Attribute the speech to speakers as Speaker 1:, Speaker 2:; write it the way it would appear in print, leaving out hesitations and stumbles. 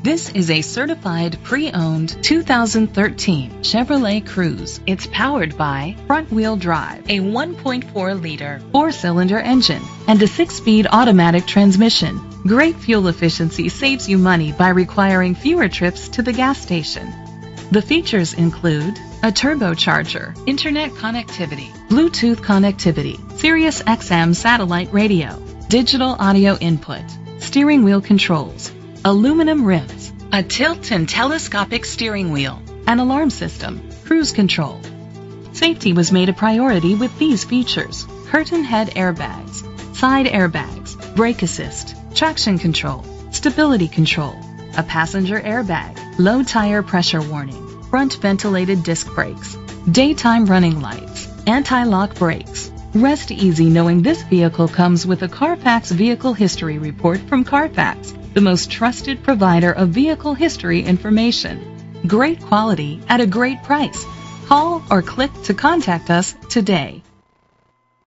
Speaker 1: This is a certified pre-owned 2013 Chevrolet Cruze. It's powered by front-wheel drive, a 1.4-liter four-cylinder engine, and a 6-speed automatic transmission. Great fuel efficiency saves you money by requiring fewer trips to the gas station. The features include a turbocharger, internet connectivity, Bluetooth connectivity, Sirius XM satellite radio, digital audio input, steering wheel controls, aluminum rims, a tilt and telescopic steering wheel, an alarm system, cruise control. Safety was made a priority with these features: curtain head airbags, side airbags, brake assist, traction control, stability control, a passenger airbag, low tire pressure warning, front ventilated disc brakes, daytime running lights, anti-lock brakes. Rest easy knowing this vehicle comes with a Carfax Vehicle History Report from Carfax, the most trusted provider of vehicle history information. Great quality at a great price. Call or click to contact us today.